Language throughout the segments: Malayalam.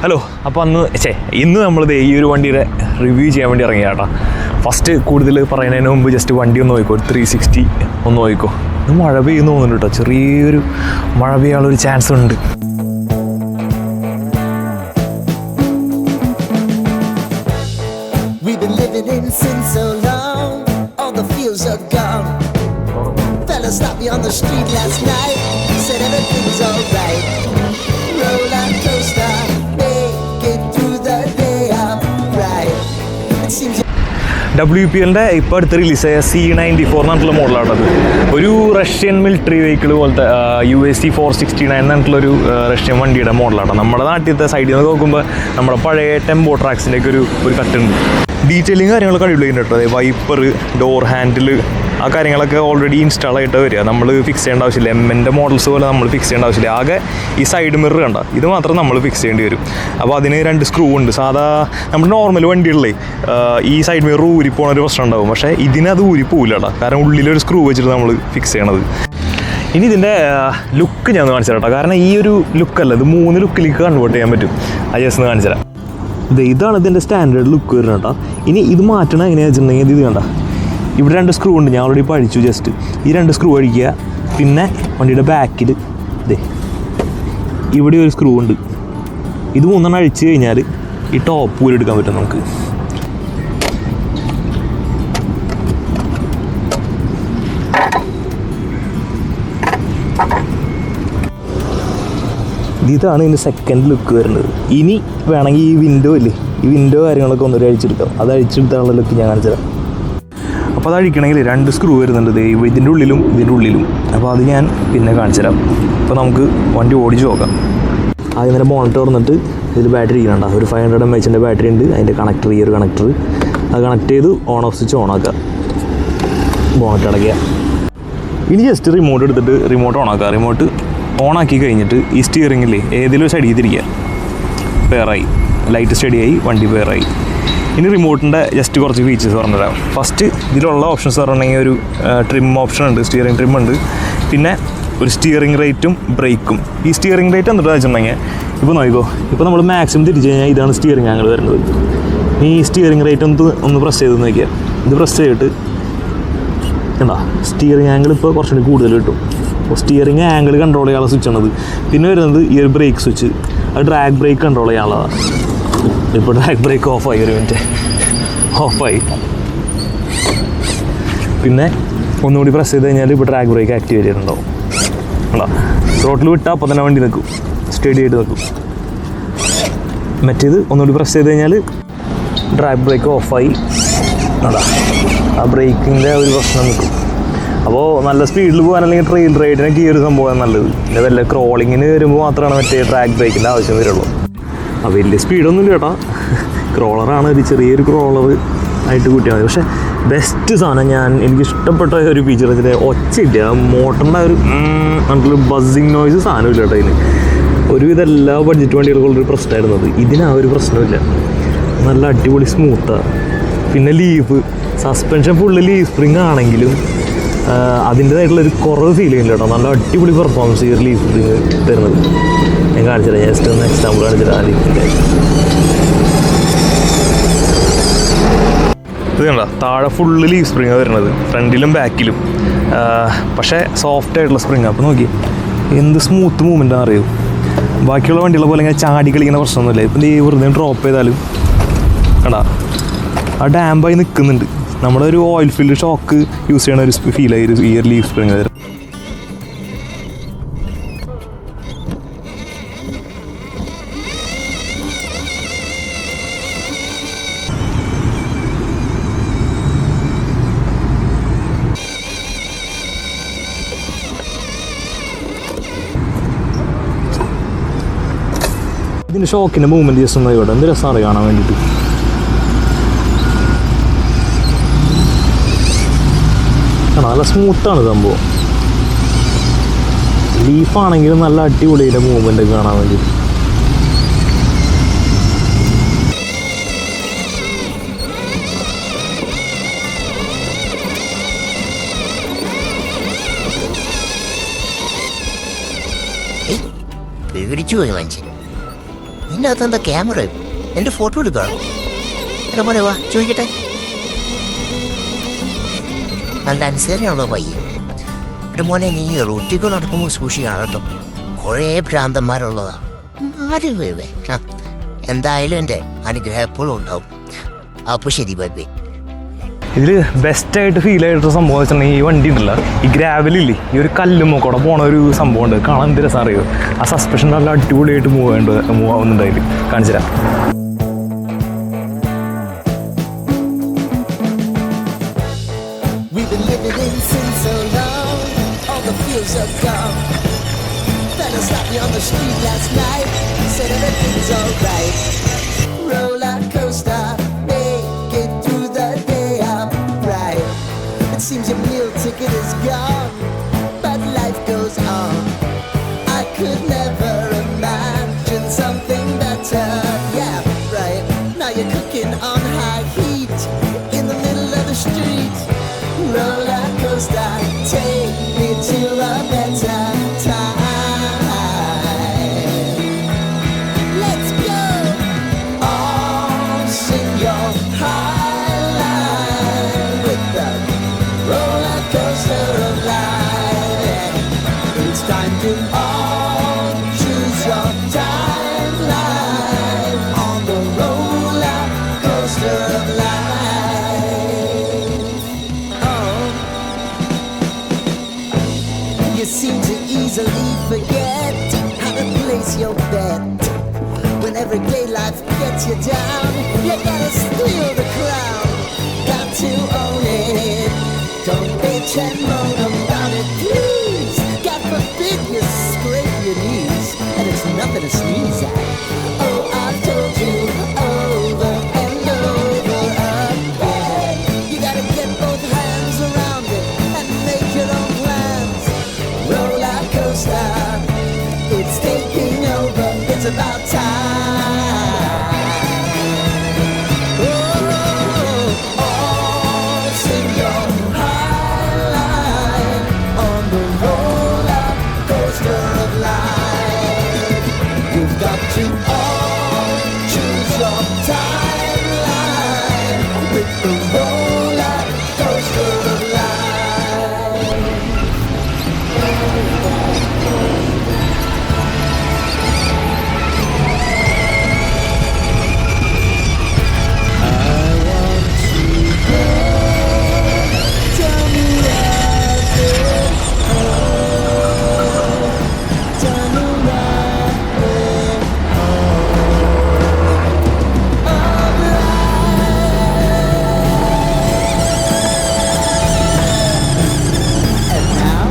ഹലോ, അപ്പോൾ ഇന്ന് നമ്മളിത് ഈ ഒരു വണ്ടിയുടെ റിവ്യൂ ചെയ്യാൻ വേണ്ടി ഇറങ്ങിയ കേട്ടോ. ഫസ്റ്റ് കൂടുതൽ പറയുന്നതിന് മുമ്പ് ജസ്റ്റ് വണ്ടി ഒന്ന് നോക്കിക്കോ, ഒരു 360 ഒന്ന് നോക്കിക്കോ. ഇത് മഴ പെയ്യുന്നു തോന്നുന്നുണ്ട് കേട്ടോ, ചെറിയൊരു മഴ പെയ്യാനുള്ളൊരു ചാൻസ് ഉണ്ട്. Stopped me on the street last night, said everything's alright. Roller coaster, make it through the day, alright. It seems WPLൻ്റെ ഇപ്പോൾ അടുത്ത് റിലീസായ C94 എന്നുള്ള മോഡലാണത്. ഒരു റഷ്യൻ മിലിറ്ററി വെഹിക്കിൾ പോലത്തെ UAC 469 എന്നിട്ടുള്ളൊരു റഷ്യൻ വണ്ടിയുടെ മോഡലാണ്. നമ്മുടെ നാട്ടിലത്തെ സൈഡിൽ നിന്ന് നോക്കുമ്പോൾ നമ്മുടെ പഴയ ടെമ്പോ ട്രാക്സിൻ്റെയൊക്കെ ഒരു കട്ടുണ്ട്. ഡീറ്റെയിലിങ് കാര്യങ്ങളൊക്കെ അടിപൊളിയുണ്ട് കേട്ടോ. അതായത് വൈപ്പർ, ഡോർ ഹാൻഡിൽ, ആ കാര്യങ്ങളൊക്കെ ഓൾറെഡി ഇൻസ്റ്റാൾ ആയിട്ട് വരിക. നമ്മൾ ഫിക്സ് ചെയ്യേണ്ട ആവശ്യമില്ല. M-ൻ്റെ മോഡൽസ് പോലെ നമ്മൾ ഫിക്സ് ചെയ്യേണ്ട ആവശ്യമില്ല. ആകെ ഈ സൈഡ് മിറർ കണ്ട, ഇത് മാത്രം നമ്മൾ ഫിക്സ് ചെയ്യേണ്ടി വരും. അപ്പോൾ അതിന് 2 സ്ക്രൂ ഉണ്ട്. സാധാ നമ്മുടെ നോർമൽ വണ്ടികളിലേ ഈ സൈഡ് മിറർ ഊരിപ്പോണൊരു പ്രശ്നം ഉണ്ടാവും. പക്ഷേ ഇതിനത് ഊരിപ്പോവില്ല കേട്ടോ, കാരണം ഉള്ളിലൊരു സ്ക്രൂ വെച്ചിട്ട് നമ്മൾ ഫിക്സ് ചെയ്യണത്. ഇനി ഇതിൻ്റെ ലുക്ക് ഞാൻ ഒന്ന് കാണിച്ചു തരാം കേട്ടോ. കാരണം ഈ ഒരു ലുക്കല്ല, ഇത് 3 ലുക്കിലേക്ക് കൺവേർട്ട് ചെയ്യാൻ പറ്റും. അത് ജസ്റ്റ് ഒന്ന് കാണിച്ചു തരാം. ഇതാണ് ഇതിൻ്റെ സ്റ്റാൻഡേർഡ് ലുക്ക് വരുന്നത് കേട്ടോ. ഇനി ഇത് മാറ്റണം എങ്ങനെയാണെന്ന് വെച്ചിട്ടുണ്ടെങ്കിൽ ഇത് കണ്ട, ഇവിടെ 2 സ്ക്രൂ ഉണ്ട്. ഞാൻ ഓൾറെഡി പഠിച്ചു. ജസ്റ്റ് ഈ 2 സ്ക്രൂ അടിക്കുക. പിന്നെ വണ്ടിയുടെ ബാക്കിൽ ഇവിടെ ഒരു സ്ക്രൂ ഉണ്ട്. ഇത് 3 അഴിച്ച് കഴിഞ്ഞാൽ ഈ ടോപ്പ് ഊരെടുക്കാൻ പറ്റും നമുക്ക്. ഇതാണ് ഇതിൻ്റെ സെക്കൻഡ് ലുക്ക് വരുന്നത്. ഇനി വേണമെങ്കിൽ ഈ വിൻഡോ ഇല്ലേ, ഈ വിൻഡോ കാര്യങ്ങളൊക്കെ ഒന്നൊരു അഴിച്ചെടുക്കാം. അത് അഴിച്ചെടുത്താനുള്ള ലുക്ക് ഞാൻ കാണിച്ചു തരാം. അപ്പോൾ അത് അഴിക്കണമെങ്കിൽ 2 സ്ക്രൂ വരുന്നുണ്ട്, ഇതിൻ്റെ ഉള്ളിലും ഇതിൻ്റെ ഉള്ളിലും. അപ്പോൾ അത് ഞാൻ പിന്നെ കാണിച്ചു തരാം. അപ്പോൾ നമുക്ക് വണ്ടി ഓടിച്ച് നോക്കാം. ആദ്യം തന്നെ ബോണറ്റ് തുറന്നിട്ട് ഇതിൽ ബാറ്ററി ഇരിക്കണ്ട, ഒരു 500 mAh ബാറ്ററി ഉണ്ട്. അതിൻ്റെ കണക്ടർ, ഈ ഒരു കണക്ടർ, അത് കണക്ട് ചെയ്ത് ഓൺ ഓഫ് സ്വിച്ച് ഓണാക്കുക, ബോണറ്റ് അടയ്ക്കുക. ഇനി ജസ്റ്റ് റിമോട്ട് എടുത്തിട്ട് റിമോട്ട് ഓണാക്കുക. റിമോട്ട് ഓണാക്കി കഴിഞ്ഞിട്ട് ഈ സ്റ്റിയറിങ്ങിൽ ഏതെങ്കിലും ഒരു സൈഡിൽ തിരിക്കുക. പെയറായി, ലൈറ്റ് സ്റ്റഡിയായി, വണ്ടി പെയറായി. ഇനി റിമോട്ടിൻ്റെ ജസ്റ്റ് കുറച്ച് ഫീച്ചേഴ്സ് പറഞ്ഞുതരാം. ഫസ്റ്റ് ഇതിലുള്ള ഓപ്ഷൻസ് പറഞ്ഞിട്ടുണ്ടെങ്കിൽ ഒരു ട്രിം ഓപ്ഷൻ ഉണ്ട്, സ്റ്റിയറിംഗ് ട്രിം ഉണ്ട്. പിന്നെ ഒരു സ്റ്റിയറിംഗ് റേറ്റും ബ്രേക്കും. ഈ സ്റ്റിയറിംഗ് റേറ്റ് എന്നിട്ട് വെച്ചിട്ടുണ്ടെങ്കിൽ ഇപ്പോൾ നോക്കിക്കോ, ഇപ്പോൾ നമ്മൾ മാക്സിമം തിരിച്ച് കഴിഞ്ഞാൽ ഇതാണ് സ്റ്റിയറിംഗ് ആംഗിൾ വരുന്നത്. ഈ സ്റ്റിയറിംഗ് റേറ്റ് ഒന്ന് പ്രസ് ചെയ്ത് നോക്കിയാൽ, ഇത് പ്രസ് ചെയ്തിട്ട് എന്താ സ്റ്റിയറിംഗ് ആംഗിൾ ഇപ്പോൾ കുറച്ചുകൂടി കൂടുതൽ കിട്ടും. അപ്പോൾ സ്റ്റിയറിംഗ് ആംഗിൾ കൺട്രോൾ ചെയ്യാനുള്ള സ്വിച്ചാണത്. പിന്നെ വരുന്നത് ഈ ഒരു ബ്രേക്ക് സ്വിച്ച്, അത് ഡ്രാഗ് ബ്രേക്ക് കൺട്രോൾ ചെയ്യാനുള്ളതാണ്. ഇപ്പോൾ ഡ്രാഗ് ബ്രേക്ക് ഓഫായി, ഒരു മിനിറ്റ് ഓഫായി. പിന്നെ ഒന്നുകൂടി പ്രസ് ചെയ്ത് കഴിഞ്ഞാൽ ഇപ്പോൾ ഡ്രാഗ് ബ്രേക്ക് ആക്ടിവേറ്റ് ചെയ്തിട്ടുണ്ടാവും. ഉണ്ടോ, റോട്ടിൽ വിട്ടാൽ അപ്പോൾ തന്നെ വണ്ടി നിൽക്കും, സ്റ്റഡി ആയിട്ട് നിൽക്കും. മറ്റേത് ഒന്നുകൂടി പ്രസ് ചെയ്ത് കഴിഞ്ഞാൽ ഡ്രാഗ് ബ്രേക്ക് ഓഫായി. അതാ ആ ബ്രേക്കിൻ്റെ ഒരു പ്രശ്നം നിൽക്കും. അപ്പോൾ നല്ല സ്പീഡിൽ പോകാൻ അല്ലെങ്കിൽ ട്രെയിൽ റൈഡിനൊക്കെ ഈ ഒരു സംഭവം നല്ലത്. പിന്നെ വല്ല ക്രോളിങ്ങിന് വരുമ്പോൾ മാത്രമാണ് മറ്റേ ഡ്രാഗ് ബ്രേക്കിൻ്റെ ആവശ്യം വരുള്ളൂ. ആ വലിയ സ്പീഡൊന്നുമില്ല കേട്ടോ, ക്രോളറാണ്, ഒരു ചെറിയൊരു ക്രോളർ ആയിട്ട് കൂട്ടിയാൽ മതി. പക്ഷേ ബെസ്റ്റ് സാധനം, എനിക്കിഷ്ടപ്പെട്ട ഒരു ഫീച്ചർ വെച്ചാൽ ഒച്ച കിട്ടിയ മോട്ടറിൻ്റെ ഒരു നല്ല ബസ്സിങ് നോയ്സ് സാധനമില്ല കേട്ടോ. ഇതിന് ഒരുവിധം എല്ലാ ബഡ്ജറ്റ് വണ്ടികൾക്കുള്ളൊരു പ്രശ്നമായിരുന്നത്. ഇതിന് ആ ഒരു പ്രശ്നമില്ല, നല്ല അടിപൊളി സ്മൂത്താണ്. പിന്നെ leaf suspension full leaf spring ആണെങ്കിലും അതിൻ്റേതായിട്ടുള്ളൊരു കുറവ് ഫീൽ ചെയ്യുന്നില്ല കേട്ടോ. നല്ല അടിപൊളി പെർഫോമൻസ് ഈ ഒരു ലീഫ് സ്പ്രിങ് തരുന്നത്. ഞാൻ കാണിച്ചില്ല, ജസ്റ്റ് ഒന്ന് എക്സാമ്പിൾ കാണിച്ചില്ല. ആ ലീഫിൻ്റെ ഇത് കണ്ട, താഴെ ഫുള്ള് ലീഫ് സ്പ്രിങ്ങാണ് വരുന്നത്, ഫ്രണ്ടിലും ബാക്കിലും. പക്ഷേ സോഫ്റ്റ് ആയിട്ടുള്ള സ്പ്രിങ്. അപ്പോൾ നോക്കി എന്ത് സ്മൂത്ത് മൂവ്മെൻ്റാണെന്ന് അറിയൂ. ബാക്കിയുള്ള വണ്ടികളെ പോലെ ഇങ്ങനെ ചാടി കളിക്കുന്ന പ്രശ്നമൊന്നുമില്ല. ഇപ്പം ഈ വെറുതെ ഡ്രോപ്പ് ചെയ്താലും കണ്ടാ ആ ഡാമ്പായി നിൽക്കുന്നുണ്ട്. നമ്മുടെ ഒരു ഓയിൽ ഫീൽഡ് ഷോക്ക് യൂസ് ചെയ്യണ ഒരു ഫീലായി ഈ ഒരു ലീഫ് സ്പ്രിങ് തരും. ഇതിൻ്റെ ഷോക്കിൻ്റെ മൂവ്മെൻറ്റ് ജസ്റ്റ് ഒന്ന് ആയിക്കോട്ടെ, എന്ത് രസമാണ് കാണാൻ വേണ്ടിയിട്ട്. നല്ല സ്മൂത്താണ് സംഭവം. ലീഫാണെങ്കിലും നല്ല അടിപൊളിയുടെ മൂവ്മെൻ്റ് കാണാൻ വേണ്ടിയിട്ട്. പേടിച്ചു പോയി മനുഷ്യൻ. നിന്റെ അകത്ത് എന്താ ക്യാമറ? എൻ്റെ ഫോട്ടോ എടുക്കണം. എടാ മോനെ വാ ചോദിക്കട്ടെ. നല്ല അനുസരണമുള്ള പയ്യൻ. എടാ മോനെ, നീ റൊട്ടിക്ക് നടക്കുമ്പോൾ സൂക്ഷിക്കണം കേട്ടോ. കുറേ ഭ്രാന്തന്മാരുള്ളതാ. ആരും വേവേ. എന്തായാലും എൻ്റെ അനുഗ്രഹം എപ്പോഴും ഉണ്ടാവും. അപ്പോൾ ശരി ബൈ. ഇതിൽ ബെസ്റ്റായിട്ട് ഫീൽ ആയിട്ടൊരു സംഭവം വെച്ചിട്ടുണ്ടെങ്കിൽ ഈ വണ്ടി ഉണ്ടല്ല, ഈ ഗ്രാവലില്ലേ, ഈ ഒരു കല്ലുമ്മക്കൂടെ പോണ ഒരു സംഭവം ഉണ്ട്. കാണാൻ എന്ത് രസം അറിയോ. ആ സസ്പെൻഷൻ നല്ല അടിപൊളിയായിട്ട് മൂവ് ആവുന്നുണ്ട്. അതിൽ കാണിച്ചു തരാം. We've been living in sin so long, all the fears are gone. Fella stopped me on the street last night, said everything's alright. Roller coaster, make it through the day upright. It seems your meal ticket is gone, but life goes on. I could never imagine something better. Yeah, right. Now you're cooking on high heat in the middle of the street. Roller coaster, take me to a better time. Let's go. All sing your high line with the roller coaster of life. It's time to all choose your timeline on the roller coaster of life. You seem to easily forget how to place your bet. When everyday life gets you down, you gotta steal the crown. Got to own it. Don't bitch and moan about it, please. God forbid you scrape your knees, and it's nothing to sneeze at. Oh, I've told you over and over again. You gotta get both hands around it and make your own plans. Roller coaster, it's taking over. It's about time. Oh, all sing your high line on the roller coaster of life. You've got to all choose your timeline with the roller coaster of life. Tell me everything. Tell me everything.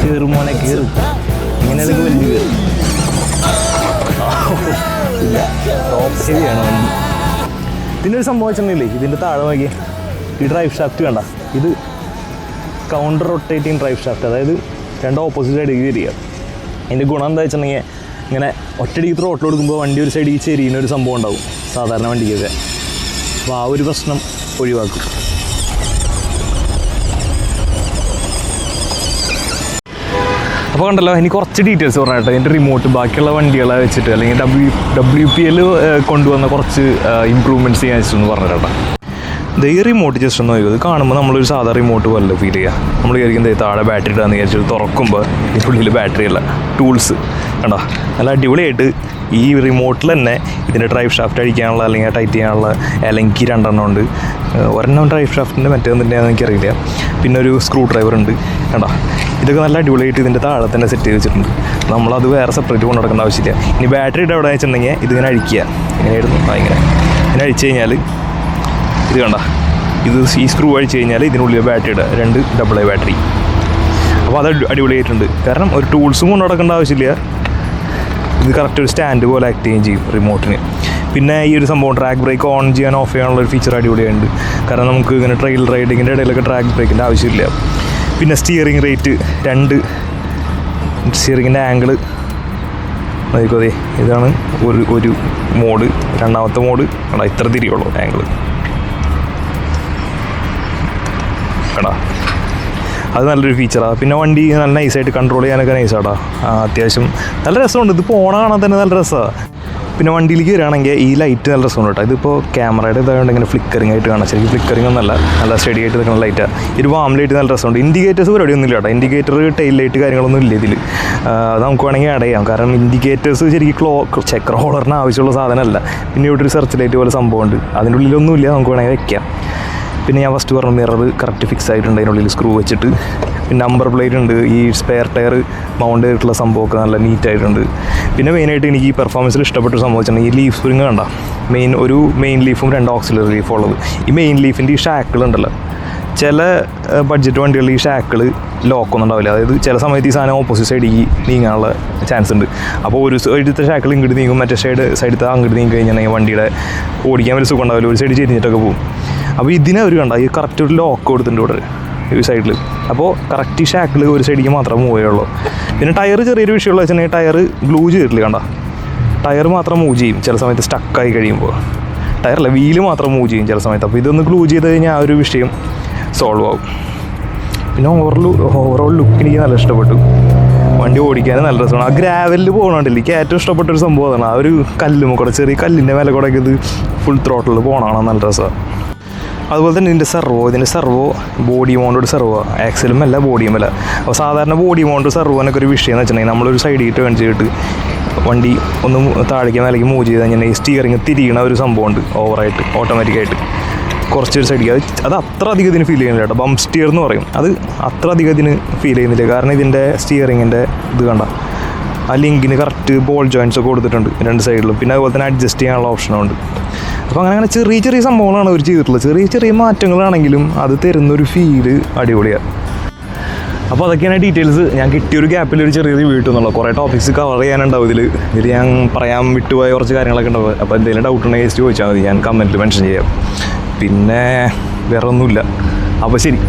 കയറും മോനെ കയറും. ഇങ്ങനെ അതൊക്കെ വലിയ കയറും. ടോപ്പ് ഹെവിയാണ് വണ്ടി. പിന്നെ ഒരു സംഭവം വെച്ചിട്ടുണ്ടെങ്കിലേ, ഇതിൻ്റെ താഴെ നോക്കി ഈ ഡ്രൈവ് ഷാഫ്റ്റ് കണ്ട, ഇത് കൗണ്ടർ റൊട്ടേറ്റിംഗ് ഡ്രൈവ് ഷാഫ്റ്റ്. അതായത് രണ്ട് ഓപ്പോസിറ്റ് സൈഡിലേക്ക് വരിക. അതിൻ്റെ ഗുണം എന്താ വെച്ചിട്ടുണ്ടെങ്കിൽ, ഇങ്ങനെ ഒറ്റയടിക്ക് ത്രോട്ടിൽ കൊടുക്കുമ്പോൾ വണ്ടി ഒരു സൈഡിൽ ചെരിയുന്ന ഒരു സംഭവം ഉണ്ടാവും സാധാരണ വണ്ടിക്കൊക്കെ. അപ്പോൾ ആ ഒരു പ്രശ്നം ഒഴിവാക്കും. അപ്പോൾ കണ്ടല്ലോ, ഇനി കുറച്ച് ഡീറ്റെയിൽസ് പറഞ്ഞിട്ട് എൻ്റെ റിമോട്ട് ബാക്കിയുള്ള വണ്ടികളെ വെച്ചിട്ട് അല്ലെങ്കിൽ WPL കൊണ്ടുവന്ന കുറച്ച് ഇമ്പ്രൂവ്മെൻറ്റ്സ് ചെയ്യാൻ വെച്ചിട്ടൊന്ന് പറഞ്ഞിട്ടാ. ഈ റിമോട്ട് ജസ്റ്റ് ഒന്ന് നോക്കിയത് കാണുമ്പോൾ നമ്മളൊരു സാധാ റിമോട്ട് പോലെ ഫീൽ ചെയ്യുക. നമ്മൾ വിചാരിക്കുന്നത് താഴെ ബാറ്ററി ഇടാന്ന് വിചാരിച്ചിട്ട് തുറക്കുമ്പോൾ ഇതിൻ്റെ ഉള്ളിൽ ബാറ്ററി അല്ല, ടൂൾസ് കണ്ടോ. നല്ല അടിപൊളിയായിട്ട് ഈ റിമോട്ടിൽ തന്നെ ഇതിൻ്റെ ഡ്രൈവ് ഷാഫ്റ്റ് അടിക്കാനുള്ള അല്ലെങ്കിൽ ടൈറ്റ് ചെയ്യാനുള്ള അല്ലെങ്കിൽ രണ്ടെണ്ണം ഉണ്ട്. ഒരെണ്ണം ഡ്രൈവ് ഷാഫ്റ്റിൻ്റെ മറ്റേതിൻ്റെയാണെന്ന് എനിക്കറിയില്ല. പിന്നെ ഒരു സ്ക്രൂ ഡ്രൈവർ ഉണ്ട് കണ്ടോ. ഇതൊക്കെ നല്ല അടിപൊളിയായിട്ട് ഇതിൻ്റെ താഴെ തന്നെ സെറ്റ് ചെയ്ത് വെച്ചിട്ടുണ്ട്. നമ്മളത് വേറെ സെപ്പറേറ്റ് കൊണ്ടു നടക്കേണ്ട ആവശ്യമില്ല. ഇനി ബാറ്ററി ഇട്ട് എവിടെ വെച്ചിട്ടുണ്ടെങ്കിൽ ഇതിങ്ങനെ അഴിക്കുക. ഇങ്ങനെയായിരുന്നു ഇങ്ങനെ അഴിച്ചു കഴിഞ്ഞാൽ ഇത് കണ്ട, ഇത് ഈ സ്ക്രൂ അഴിച്ച് കഴിഞ്ഞാൽ ഇതിനുള്ളിൽ ബാറ്ററി ഇടുക, 2 AA ബാറ്ററി. അപ്പോൾ അത് അടിപൊളിയായിട്ടുണ്ട്. കാരണം ഒരു ടൂൾസും കൊണ്ട് നടക്കേണ്ട ആവശ്യമില്ല. ഇത് കറക്റ്റ് ഒരു സ്റ്റാൻഡ് പോലെ ആക്ട് ചെയ്യുകയും ചെയ്യും റിമോട്ടിന്. പിന്നെ ഈ ഒരു സംഭവം ട്രാക്ക് ബ്രേക്ക് ഓൺ ചെയ്യാൻ ഓഫ് ചെയ്യാനുള്ള ഒരു ഫീച്ചർ അടിപൊളിയുണ്ട്. കാരണം നമുക്ക് ഇങ്ങനെ ട്രെയിൽ റൈഡിങ്ങിൻ്റെ ഇടയിലൊക്കെ ട്രാക്ക് ബ്രേക്കിൻ്റെ ആവശ്യമില്ല. പിന്നെ സ്റ്റിയറിംഗ് റേറ്റ് 2 സ്റ്റിയറിങ്ങിൻ്റെ ആംഗിള് നോക്കിക്കോ. അതെ, ഇതാണ് ഒരു മോഡ്. രണ്ടാമത്തെ മോഡ് എടാ ഇത്ര തിരിയുള്ളൂ ആംഗിള് എടാ. അത് നല്ലൊരു ഫീച്ചറാണ്. പിന്നെ വണ്ടി നല്ല നൈസായിട്ട് കൺട്രോൾ ചെയ്യാനൊക്കെ നൈസാടാ. അത്യാവശ്യം നല്ല രസമുണ്ട്. ഇത് പോണ കാണാൻ തന്നെ നല്ല രസമാണ്. പിന്നെ വണ്ടിയിൽ കയറുകയാണെങ്കിൽ ഈ ലൈറ്റ് നല്ല രസമുണ്ട് കേട്ടോ. ഇതിപ്പോൾ ക്യാമറയുടെ ഇതായതുകൊണ്ട് ഇങ്ങനെ ഫ്ലിക്കറിംഗ് ആയിട്ട് കാണാം. ശരിക്കും ഫ്ലിക്കറിംഗ് ഒന്നല്ല, നല്ല സ്റ്റഡി ആയിട്ട് നിൽക്കുന്ന ലൈറ്റാണ്. ഒരു വാം ലൈറ്റ് നല്ല രസമുണ്ട്. ഇൻഡിക്കേറ്റേഴ്സ് പരിപാടിയൊന്നും ഇല്ല കേട്ടോ. ഇൻഡിക്കേറ്റർ ടെയിൽ ലൈറ്റ് കാര്യങ്ങളൊന്നും ഇല്ല ഇതിൽ. നമുക്ക് വേണമെങ്കിൽ ആഡ് ചെയ്യാം. കാരണം ഇൻഡിക്കേറ്റേഴ്സ് ശരിക്കും ചെക്ക് റോളറിന് ആവശ്യമുള്ള സാധനമല്ല. പിന്നെ ഇവിടെ ഒരു സെർച്ച് ലൈറ്റ് പോലെ സംഭവമുണ്ട്, അതിൻ്റെ ഉള്ളിലൊന്നുമില്ല, നമുക്ക് വേണമെങ്കിൽ വെക്കാം. പിന്നെ ഞാൻ ഫസ്റ്റ് പറഞ്ഞ മിറർ കറക്റ്റ് ഫിക്സ് ആയിട്ടുണ്ട്, അതിനുള്ളിൽ സ്ക്രൂ വെച്ചിട്ട്. പിന്നെ നമ്പർ പ്ലേറ്റ് ഉണ്ട്, ഈ സ്പെയർ ടയർ മൗണ്ട് ചെയ്തിട്ടുള്ള സംഭവമൊക്കെ നല്ല നീറ്റായിട്ടുണ്ട്. പിന്നെ മെയിനായിട്ട് എനിക്ക് ഈ പെർഫോമൻസിൽ ഇഷ്ടപ്പെട്ട സംഭവം വെച്ചാൽ ഈ ലീഫ് സ്പ്രിങ് കണ്ട, ഒരു മെയിൻ ലീഫും 2 ഓക്സിലറി ലീഫും ഉള്ളത്. ഈ മെയിൻ ലീഫിൻ്റെ ഈ ഷാക്കിളുണ്ടല്ലോ, ചില ബഡ്ജറ്റ് വണ്ടികളിൽ ഈ ഷാക്കിൾ ലോക്കൊന്നും ഉണ്ടാവില്ല. അതായത് ചില സമയത്ത് ഈ സാധനം ഓപ്പോസിറ്റ് സൈഡിലേക്ക് നീങ്ങാനുള്ള ചാൻസ് ഉണ്ട്. അപ്പോൾ ഒരു സൈഡത്തെ ഷാക്കിൾ ഇങ്ങോട്ട് നീങ്ങും, മറ്റേ സൈഡത്തെ അങ്ങോട്ട് നീങ്ങി കഴിഞ്ഞാൽ വണ്ടിയുടെ ഓടിക്കാൻ വലിയ സുഖം ഉണ്ടാവില്ല, ഒരു സൈഡ് ചെരിഞ്ഞിട്ടൊക്കെ പോകും. അപ്പോൾ ഇതിനെ അവർ കണ്ട ഈ കറക്റ്റ് ഒരു ലോക്ക് കൊടുത്തിട്ടുണ്ട് ഇവിടെ ഈ സൈഡിൽ. അപ്പോൾ കറക്റ്റ് ഈ ഷാക്കിൾ ഒരു സൈഡിലേക്ക് മാത്രമേ മൂവ് ചെയ്യുള്ളൂ. പിന്നെ ടയർ ചെറിയൊരു വിഷയമുള്ള വെച്ചിട്ടുണ്ടെങ്കിൽ ടയർ ഗ്ലൂ ചെയ്തിട്ടില്ല, കണ്ട ടയർ മാത്രം മൂവ് ചെയ്യും ചില സമയത്ത് സ്റ്റക്കായി കഴിയുമ്പോൾ. ടയറല്ല, വീല് മാത്രം മൂവ് ചെയ്യും ചില സമയത്ത്. അപ്പോൾ ഇതൊന്ന് ഗ്ലൂ ചെയ്ത് കഴിഞ്ഞാൽ ആ ഒരു വിഷയം സോൾവ് ആവും. പിന്നെ ഓവറോൾ ലുക്ക് എനിക്ക് നല്ല ഇഷ്ടപ്പെട്ടു. വണ്ടി ഓടിക്കാനും നല്ല രസമാണ്. ആ ഗ്രാവലിൽ പോകണമുണ്ടല്ലോ, എനിക്ക് ഏറ്റവും ഇഷ്ടപ്പെട്ടൊരു സംഭവം അതാണ്. ആ ഒരു കല്ലുമ്മ കൂടെ, ചെറിയ കല്ലിൻ്റെ മേലെ കൂടെ ഇത് ഫുൾ ത്രോട്ടിൽ പോകണം, നല്ല രസമാണ്. അതുപോലെ തന്നെ ഇതിൻ്റെ സെർവോ ബോഡി മൗണ്ടഡ് സെർവോ, ആക്സിലും അല്ല ബോഡിയും അല്ല. അപ്പോൾ സാധാരണ ബോഡി മൗണ്ട് സെർവോനൊക്കെ ഒരു വിഷയം എന്ന് വെച്ചിട്ടുണ്ടെങ്കിൽ നമ്മളൊരു സൈഡിൽ ടേൺ ചെയ്തിട്ട് വണ്ടി ഒന്ന് താഴേക്ക് മേലേക്ക് മൂവ് ചെയ്ത് കഴിഞ്ഞാൽ ഈ സ്റ്റിയറിങ് തിരിയണ ഒരു സംഭവമുണ്ട് ഓവറായിട്ട് ഓട്ടോമാറ്റിക്കായിട്ട് കുറച്ചൊരു സൈഡിലേക്ക്. അത് അത്ര അധികം ഇതിന് ഫീൽ ചെയ്യുന്നില്ല കേട്ടോ. ബംപ് സ്റ്റിയർ എന്ന് പറയും, അത് അത്ര അധികം ഇതിന് ഫീൽ ചെയ്യുന്നില്ല. കാരണം ഇതിൻ്റെ സ്റ്റിയറിങ്ങിൻ്റെ ഇത് കണ്ട, ആ ലിങ്കിന് കറക്റ്റ് ബോൾ ജോയിൻറ്റ്സ് ഒക്കെ കൊടുത്തിട്ടുണ്ട് 2 സൈഡിലും. പിന്നെ അതുപോലെ തന്നെ അഡ്ജസ്റ്റ് ചെയ്യാനുള്ള ഓപ്ഷനും ഉണ്ട്. അപ്പോൾ അങ്ങനെ ചെറിയ സംഭവങ്ങളാണ് അവർ ചെയ്തിട്ടുള്ളത്. ചെറിയ മാറ്റങ്ങളാണെങ്കിലും അത് തരുന്നൊരു ഫീല് അടിപൊളിയാണ്. അപ്പോൾ അതൊക്കെയാണ് ഡീറ്റെയിൽസ്. ഞാൻ കിട്ടിയൊരു ഗ്യാപ്പിൽ ഒരു ചെറിയ റിവ്യൂ കിട്ടുന്നുള്ളൂ. കുറേ ടോപ്പിക്സ് കവർ ചെയ്യാനുണ്ടാവും ഇതിൽ ഞാൻ പറയാൻ വിട്ടുപോയ കുറച്ച് കാര്യങ്ങളൊക്കെ ഉണ്ടാവും. അപ്പോൾ എന്തെങ്കിലും ഡൗട്ട് ഉണ്ടെങ്കിൽ ചോദിച്ചാൽ മതി, ഞാൻ കമൻറ്റിൽ മെൻഷൻ ചെയ്യാം. പിന്നെ വേറെ ഒന്നുമില്ല. അപ്പോൾ ശരി.